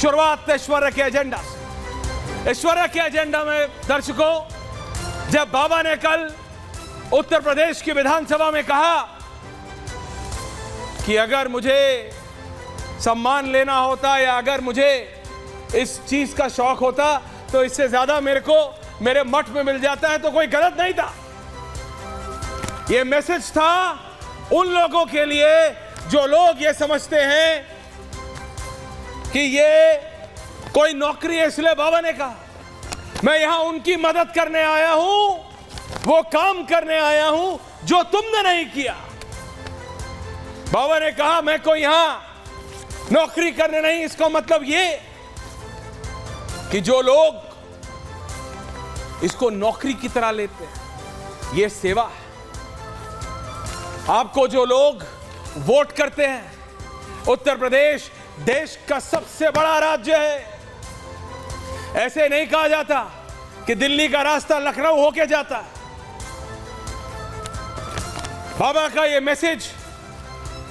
शुरुआत ऐश्वर्या के एजेंडा से। ऐश्वर्या के एजेंडा में दर्शकों, जब बाबा ने कल उत्तर प्रदेश की विधानसभा में कहा कि अगर मुझे सम्मान लेना होता या अगर मुझे इस चीज का शौक होता तो इससे ज्यादा मेरे को मेरे मठ में मिल जाता है, तो कोई गलत नहीं था। यह मैसेज था उन लोगों के लिए जो लोग ये समझते हैं कि ये कोई नौकरी है इसलिए बाबा ने कहा। मैं यहां उनकी मदद करने आया हूं, वो काम करने आया हूं जो तुमने नहीं किया। बाबा ने कहा मैं कोई यहां नौकरी करने नहीं, इसका मतलब ये कि जो लोग इसको नौकरी की तरह लेते हैं, ये सेवा है। आपको जो लोग वोट करते हैं, उत्तर प्रदेश देश का सबसे बड़ा राज्य है। ऐसे नहीं कहा जाता कि दिल्ली का रास्ता लखनऊ होके जाता है। बाबा का ये मैसेज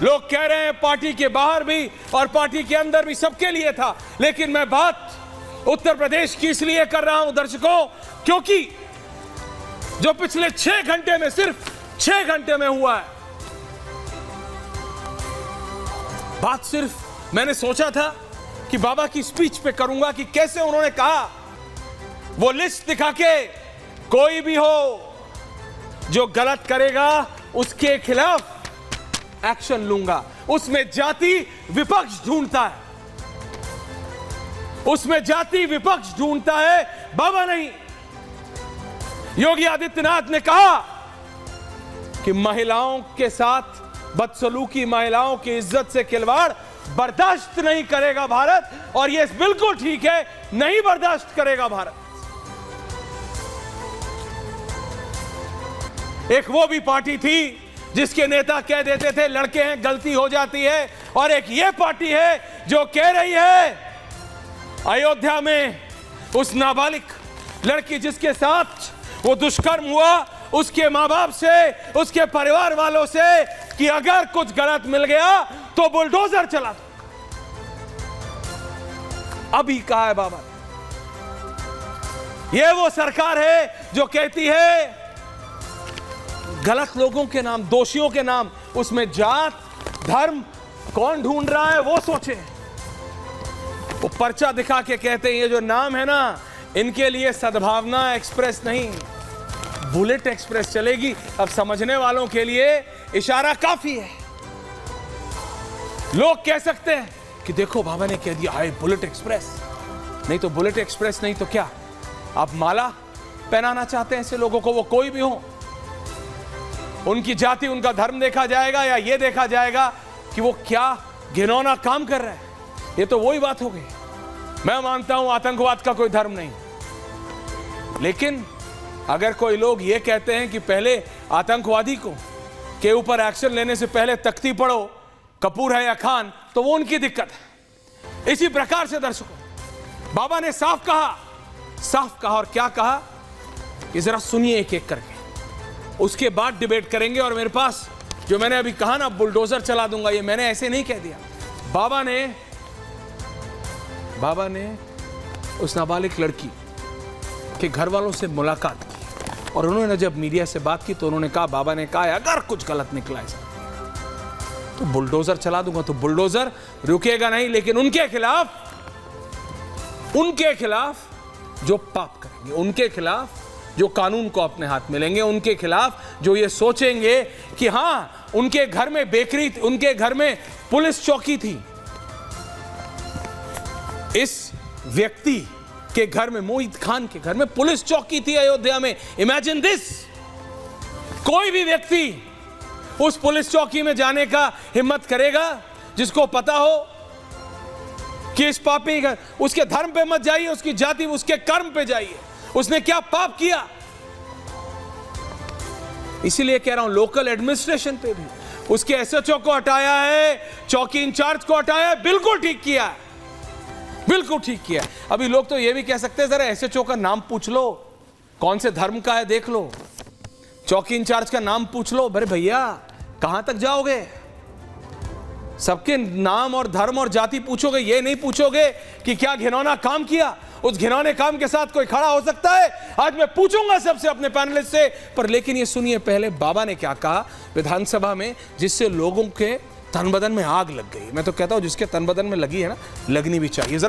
लोग कह रहे हैं पार्टी के बाहर भी और पार्टी के अंदर भी सबके लिए था, लेकिन मैं बात उत्तर प्रदेश की इसलिए कर रहा हूं दर्शकों, क्योंकि जो पिछले 6 घंटे में, सिर्फ 6 घंटे में हुआ है, बात सिर्फ मैंने सोचा था कि बाबा की स्पीच पे करूंगा कि कैसे उन्होंने कहा, वो लिस्ट दिखा के कोई भी हो जो गलत करेगा उसके खिलाफ एक्शन लूंगा। उसमें जाति विपक्ष ढूंढता है, उसमें जाति विपक्ष ढूंढता है, बाबा नहीं। योगी आदित्यनाथ ने कहा कि महिलाओं के साथ बदसलूकी, महिलाओं की इज्जत से खिलवाड़ बर्दाश्त नहीं करेगा भारत, और यह बिल्कुल ठीक है, नहीं बर्दाश्त करेगा भारत। एक वो भी पार्टी थी जिसके नेता कह देते थे लड़के हैं गलती हो जाती है, और एक ये पार्टी है जो कह रही है अयोध्या में उस नाबालिग लड़की जिसके साथ वो दुष्कर्म हुआ, उसके मां बाप से, उसके परिवार वालों से, कि अगर कुछ गलत मिल गया तो बुलडोजर चला दो। अभी कहा है बाबा, ये वो सरकार है जो कहती है गलत लोगों के नाम, दोषियों के नाम, उसमें जात धर्म कौन ढूंढ रहा है वो सोचे। वो पर्चा दिखा के कहते हैं ये जो नाम है ना, इनके लिए सद्भावना एक्सप्रेस नहीं, बुलेट एक्सप्रेस चलेगी। अब समझने वालों के लिए इशारा काफी है। लोग कह सकते हैं कि देखो बाबा ने कह दिया है बुलेट एक्सप्रेस, नहीं तो बुलेट एक्सप्रेस नहीं तो क्या, आप माला पहनाना चाहते हैं ऐसे लोगों को, वो कोई भी हो, उनकी जाति उनका धर्म देखा जाएगा या ये देखा जाएगा कि वो क्या घिनौना काम कर रहे हैं। ये तो वही बात हो गई। मैं मानता हूं आतंकवाद का कोई धर्म नहीं, लेकिन अगर कोई लोग ये कहते हैं कि पहले आतंकवादी को के ऊपर एक्शन लेने से पहले तख्ती पढ़ो कपूर है या खान, तो वो उनकी दिक्कत है। इसी प्रकार से दर्शकों, बाबा ने साफ कहा, और क्या कहा कि जरा सुनिए एक एक करके, उसके बाद डिबेट करेंगे। और मेरे पास जो मैंने अभी कहा ना बुलडोजर चला दूंगा, ये मैंने ऐसे नहीं कह दिया। बाबा ने उस नाबालिग लड़की के घर वालों से मुलाकात की, और उन्होंने जब मीडिया से बात की तो उन्होंने कहा, बाबा ने कहा अगर कुछ गलत निकला है तो बुलडोजर चला दूंगा। तो बुलडोजर रुकेगा नहीं, लेकिन उनके खिलाफ जो पाप करेंगे, उनके खिलाफ जो कानून को अपने हाथ में लेंगे, उनके खिलाफ जो ये सोचेंगे कि हां उनके घर में बेकरी, उनके घर में पुलिस चौकी थी, इस व्यक्ति के घर में, मोहित खान के घर में पुलिस चौकी थी अयोध्या में। Imagine this. कोई भी व्यक्ति उस पुलिस चौकी में जाने का हिम्मत करेगा जिसको पता हो कि इस पापी का, उसके धर्म पे मत जाइए, उसकी जाति, उसके कर्म पे जाइए, उसने क्या पाप किया। इसीलिए कह रहा हूं लोकल एडमिनिस्ट्रेशन पे भी उसके एसएचओ को हटाया है, चौकी इंचार्ज को हटाया है, बिल्कुल ठीक किया है, बिल्कुल ठीक किया। अभी लोग तो ये भी कह सकते हैं जरा एसएचओ का नाम पूछ लो, कौन से धर्म का है देख लो, चौकी इंचार्ज का नाम पूछ लो। अरे भैया कहां तक जाओगे, सबके नाम और धर्म और जाति पूछोगे, ये नहीं पूछोगे कि क्या घिनौना काम किया। उस घिनौने काम के साथ कोई खड़ा हो सकता है? आज मैं पूछूंगा सबसे, अपने पैनलिस्ट से। पर लेकिन ये सुनिए पहले बाबा ने क्या कहा विधानसभा में, जिससे लोगों के तन बदन में आग लग गई। मैं तो कहता हूं जिसके तन बदन में लगी है ना, लगनी भी चाहिए। जरा